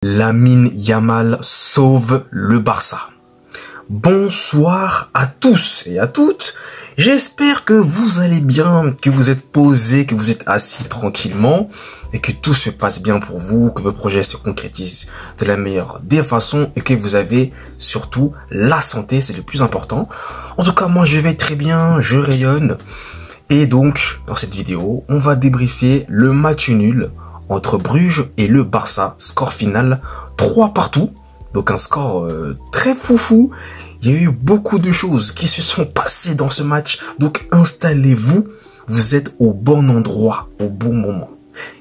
Lamine Yamal sauve le Barça. Bonsoir à tous et à toutes. J'espère que vous allez bien, que vous êtes posés, que vous êtes assis tranquillement et que tout se passe bien pour vous, que vos projets se concrétisent de la meilleure des façons et que vous avez surtout la santé, c'est le plus important. En tout cas, moi je vais très bien, je rayonne. Et donc, dans cette vidéo, on va débriefer le match nul entre Bruges et le Barça. Score final 3 partout. Donc un score très foufou. Il y a eu beaucoup de choses qui se sont passées dans ce match. Donc installez-vous. Vous êtes au bon endroit, au bon moment.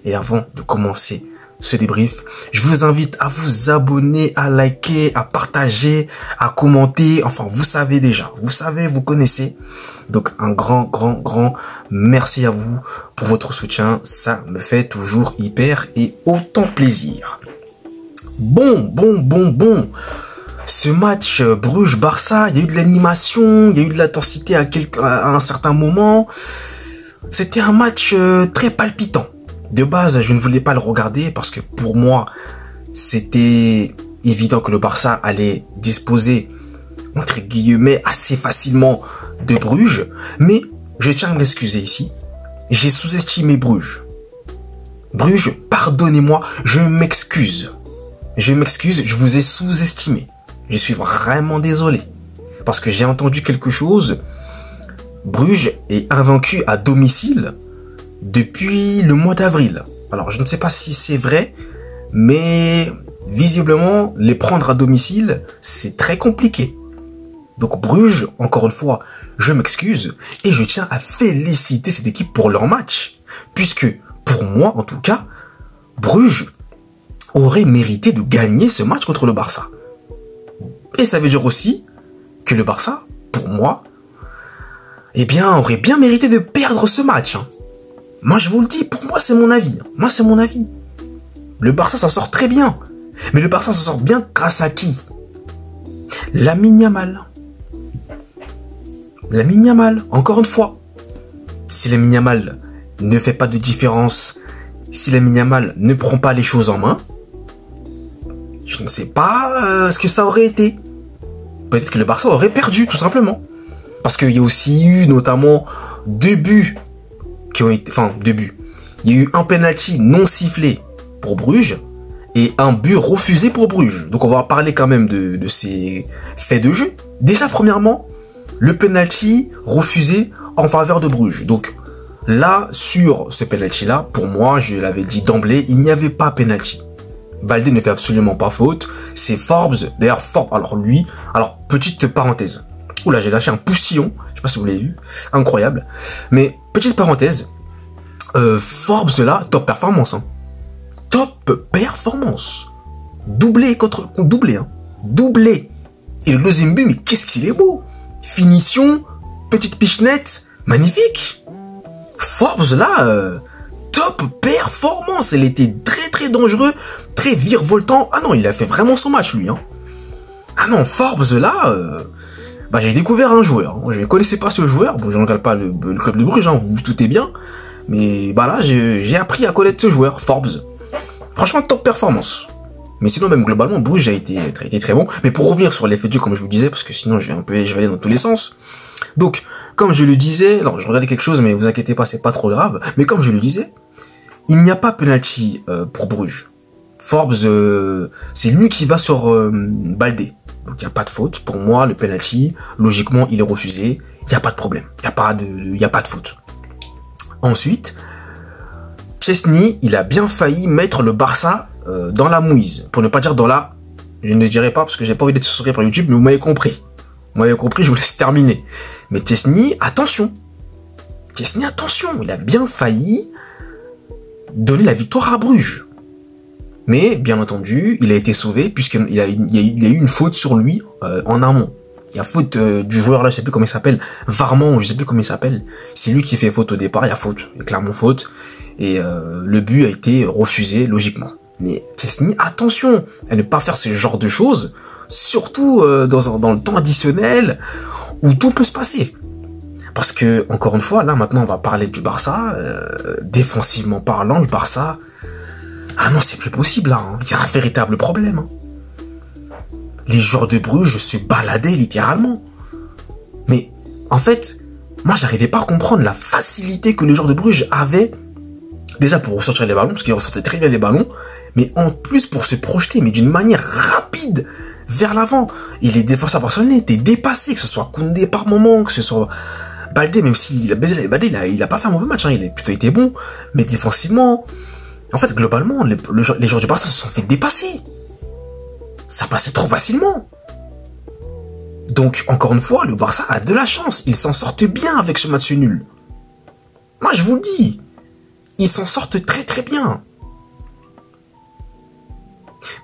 Et avant de commencer ce débrief, je vous invite à vous abonner, à liker, à partager, à commenter. Enfin, vous savez déjà. Vous savez, vous connaissez. Donc un grand merci à vous pour votre soutien. Ça me fait toujours hyper et autant plaisir. Bon. Ce match Bruges-Barça, il y a eu de l'animation, il y a eu de l'intensité à un certain moment. C'était un match très palpitant. De base, je ne voulais pas le regarder parce que pour moi, c'était évident que le Barça allait disposer, entre guillemets, assez facilement de Bruges. Mais je tiens à m'excuser ici. J'ai sous-estimé Bruges. Bruges, pardonnez-moi, je m'excuse. Je m'excuse, je vous ai sous-estimé. Je suis vraiment désolé. Parce que j'ai entendu quelque chose. Bruges est invaincu à domicile depuis le mois d'avril. Alors, je ne sais pas si c'est vrai, mais visiblement, les prendre à domicile, c'est très compliqué. Donc Bruges, encore une fois, je m'excuse et je tiens à féliciter cette équipe pour leur match. Puisque, pour moi en tout cas, Bruges aurait mérité de gagner ce match contre le Barça. Et ça veut dire aussi que le Barça, pour moi, eh bien, aurait bien mérité de perdre ce match. Moi, je vous le dis, pour moi, c'est mon avis. Moi, c'est mon avis. Le Barça s'en sort très bien. Mais le Barça s'en sort bien grâce à qui? Lamine Yamal. Lamine Yamal, encore une fois. Si Lamine Yamal ne fait pas de différence, si Lamine Yamal ne prend pas les choses en main, je ne sais pas ce que ça aurait été. Peut-être que le Barça aurait perdu, tout simplement. Parce qu'il y a aussi eu notamment 2 buts qui ont été... Enfin, 2 buts. Il y a eu un penalty non sifflé pour Bruges et un but refusé pour Bruges. Donc on va parler quand même de ces faits de jeu. Déjà, premièrement, le penalty refusé en faveur de Bruges. Donc là, sur ce penalty-là, pour moi, je l'avais dit d'emblée, il n'y avait pas penalty. Baldé ne fait absolument pas faute. C'est Forbes, d'ailleurs Forbes. Alors lui, petite parenthèse. Oula, j'ai lâché un poustillon. Je sais pas si vous l'avez vu. Incroyable. Mais petite parenthèse. Forbes là, top performance. Top performance. Doublé contre doublé. Doublé. Et le deuxième but, mais qu'est-ce qu'il est beau. Finition, petite pichenette, magnifique. Forbes là, top performance. Elle était très dangereux, très virevoltant. Ah non, il a fait vraiment son match lui. Ah non, Forbes là, j'ai découvert un joueur. Je ne connaissais pas ce joueur. Bon, je ne regarde pas le club de Bruges, vous vous doutez bien. Mais là, j'ai appris à connaître ce joueur, Forbes. Franchement, top performance. Mais sinon, même globalement, Bruges a été très bon. Mais pour revenir sur l'effet de jeu, comme je vous disais, parce que sinon, je vais aller dans tous les sens. Donc, comme je le disais, je regardais quelque chose, mais vous inquiétez pas, c'est pas trop grave. Mais comme je le disais, il n'y a pas penalty pour Bruges. Forbes, c'est lui qui va sur Baldé. Donc, il n'y a pas de faute. Pour moi, le penalty, logiquement, il est refusé. Il n'y a pas de problème. Il n'y a pas de faute. Ensuite, Szczęsny, il a bien failli mettre le Barça dans la mouise. Pour ne pas dire dans la... Je ne dirai pas parce que j'ai pas envie d'être censuré par YouTube, mais vous m'avez compris. Vous m'avez compris, je vous laisse terminer. Mais Szczęsny, attention. Szczęsny, attention. Il a bien failli donner la victoire à Bruges. Mais, bien entendu, il a été sauvé puisqu'il y a eu une faute sur lui en amont. Il y a faute du joueur là, je sais plus comment il s'appelle, Varman, je sais plus comment il s'appelle. C'est lui qui fait faute au départ, il y a faute, il y a clairement faute. Et le but a été refusé, logiquement. Mais Szczęsny, attention à ne pas faire ce genre de choses, surtout dans le temps additionnel, où tout peut se passer. Parce que, encore une fois, là maintenant on va parler du Barça, défensivement parlant, le Barça... Ah non, c'est plus possible là. Il y a un véritable problème. Les joueurs de Bruges se baladaient littéralement. Mais en fait, moi j'arrivais pas à comprendre la facilité que les joueurs de Bruges avaient. Déjà pour ressortir les ballons, parce qu'ils ressortaient très bien les ballons. Mais en plus pour se projeter, mais d'une manière rapide vers l'avant. Et les défenseurs barcelonais étaient dépassés, que ce soit Koundé par moment, que ce soit Baldé, même s'il a baisé Baldé, il a pas fait un mauvais match, il a plutôt été bon. Mais défensivement, en fait, globalement, les joueurs du Barça se sont fait dépasser. Ça passait trop facilement. Donc, encore une fois, le Barça a de la chance. Ils s'en sortent bien avec ce match nul. Moi, je vous le dis. Ils s'en sortent très très bien.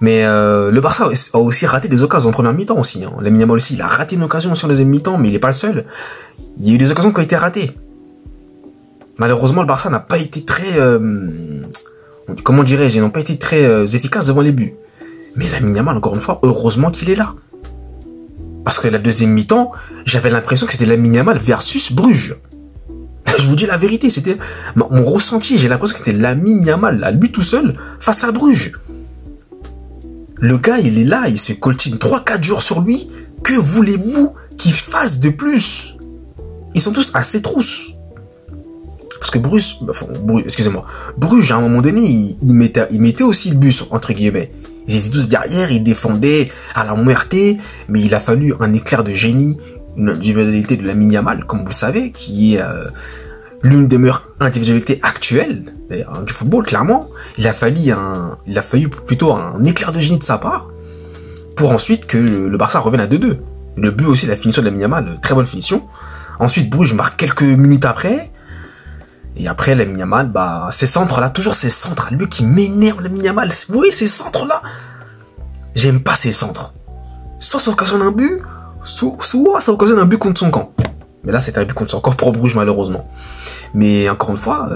Mais le Barça a aussi raté des occasions en première mi-temps aussi. Lamine Yamal aussi, il a raté une occasion aussi en deuxième mi-temps, mais il n'est pas le seul. Il y a eu des occasions qui ont été ratées. Malheureusement, le Barça n'a pas été très... comment dirais-je, ils n'ont pas été très efficaces devant les buts. Mais Lamine Yamal, encore une fois, heureusement qu'il est là. Parce que la deuxième mi-temps, j'avais l'impression que c'était Lamine Yamal versus Bruges. Je vous dis la vérité, c'était mon ressenti. J'ai l'impression que c'était Lamine Yamal, à lui tout seul, face à Bruges. Le gars, il est là, il se coltine 3-4 jours sur lui. Que voulez-vous qu'il fasse de plus? Ils sont tous à ses trousses. Parce que Bruges, excusez-moi, Bruges, à un moment donné, il mettait aussi le bus, entre guillemets. Ils étaient tous derrière, ils défendaient à la muerte, mais il a fallu un éclair de génie, une individualité de Lamine Yamal, comme vous le savez, qui est l'une des meilleures individualités actuelles du football, clairement. Il a fallu plutôt un éclair de génie de sa part, pour ensuite que le Barça revienne à 2-2. Le but aussi, la finition de Lamine Yamal, très bonne finition. Ensuite, Bruges marque quelques minutes après. Et après, Lamine Yamal, ces centres-là, toujours ces centres, lui qui m'énerve, Lamine Yamal. Vous voyez, ces centres-là, j'aime pas ces centres. Soit ça occasionne un but, soit ça occasionne un but contre son camp. Mais là, c'était un but contre son camp pour Bruges, malheureusement. Mais encore une fois,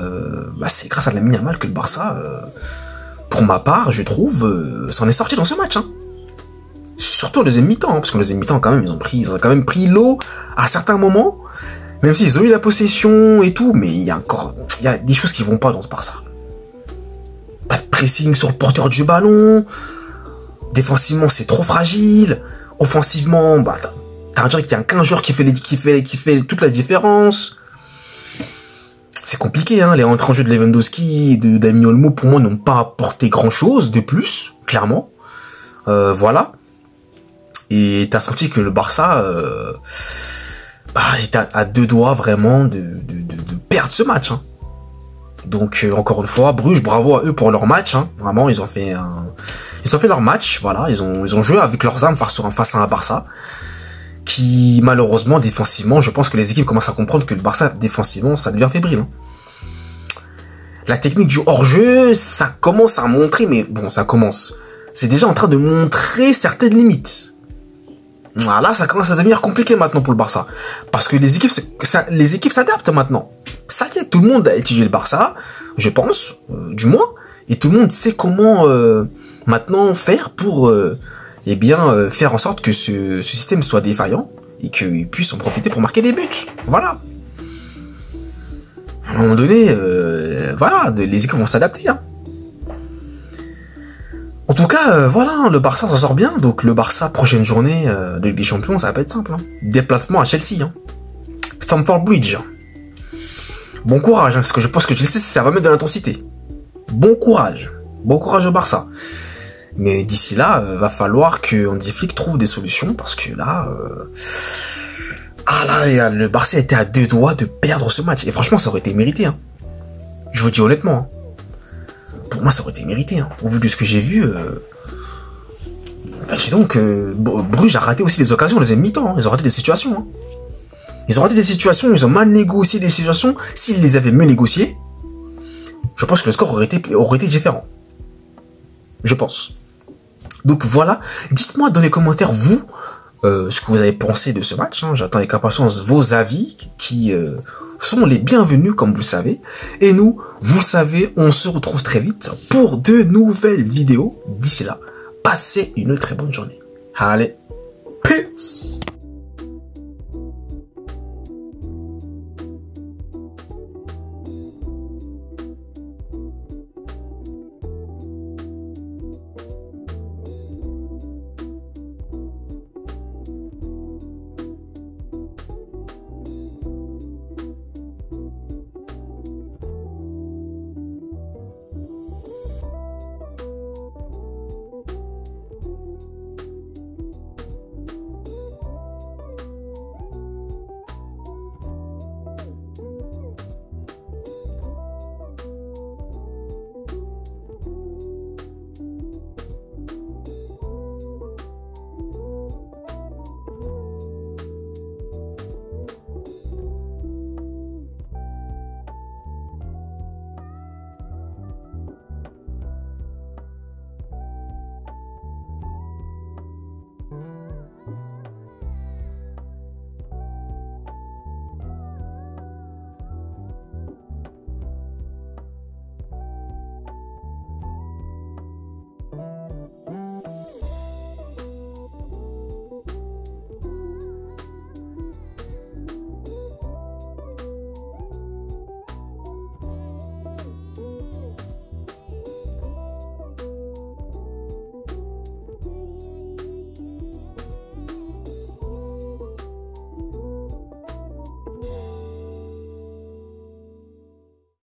c'est grâce à Lamine Yamal que le Barça, pour ma part, je trouve, s'en est sorti dans ce match. Surtout au deuxième mi-temps, parce qu'au deuxième mi-temps, quand même, ils ont quand même pris l'eau à certains moments. Même s'ils ont eu la possession et tout, mais il y a des choses qui vont pas dans ce Barça. Pas de pressing sur le porteur du ballon. Défensivement, c'est trop fragile. Offensivement, t'as un qu'il y a qu'un joueur qui fait toute la différence. C'est compliqué, Les entrées en jeu de Lewandowski et de Dani Olmo, pour moi, n'ont pas apporté grand-chose de plus, clairement. Voilà. Et t'as senti que le Barça... j'étais à deux doigts vraiment de perdre ce match. Donc encore une fois, Bruges, bravo à eux pour leur match. Vraiment, ils ont fait leur match. Voilà, ils ont joué avec leurs armes face à un Barça qui malheureusement défensivement, je pense que les équipes commencent à comprendre que le Barça défensivement, ça devient fébrile. La technique du hors-jeu, ça commence à montrer, mais bon, ça commence. C'est déjà en train de montrer certaines limites. Voilà, ça commence à devenir compliqué maintenant pour le Barça. Parce que les équipes s'adaptent maintenant. Ça y est, tout le monde a étudié le Barça, je pense, du moins. Et tout le monde sait comment maintenant faire pour faire en sorte que ce système soit défaillant et qu'il puisse en profiter pour marquer des buts. Voilà. À un moment donné, les équipes vont s'adapter. En tout cas, le Barça s'en sort bien. Donc le Barça, prochaine journée de Ligue des Champions, ça va pas être simple. Déplacement à Chelsea. Stamford Bridge. Bon courage, parce que je pense que Chelsea, ça va mettre de l'intensité. Bon courage. Bon courage au Barça. Mais d'ici là, va falloir que Hansi Flick trouve des solutions, parce que là... le Barça était à deux doigts de perdre ce match. Et franchement, ça aurait été mérité. Je vous dis honnêtement. Pour moi, ça aurait été mérité. Au vu de ce que j'ai vu... dis donc, Bruges a raté aussi des occasions en deuxième mi-temps. Ils ont raté des situations. Ils ont raté des situations, ils ont mal négocié des situations. S'ils les avaient mieux négociées, je pense que le score aurait été différent. Je pense. Donc voilà, dites-moi dans les commentaires, vous, ce que vous avez pensé de ce match. J'attends avec impatience vos avis qui sont les bienvenus, comme vous le savez. Et nous, vous le savez, on se retrouve très vite pour de nouvelles vidéos. D'ici là, passez une très bonne journée. Allez, peace!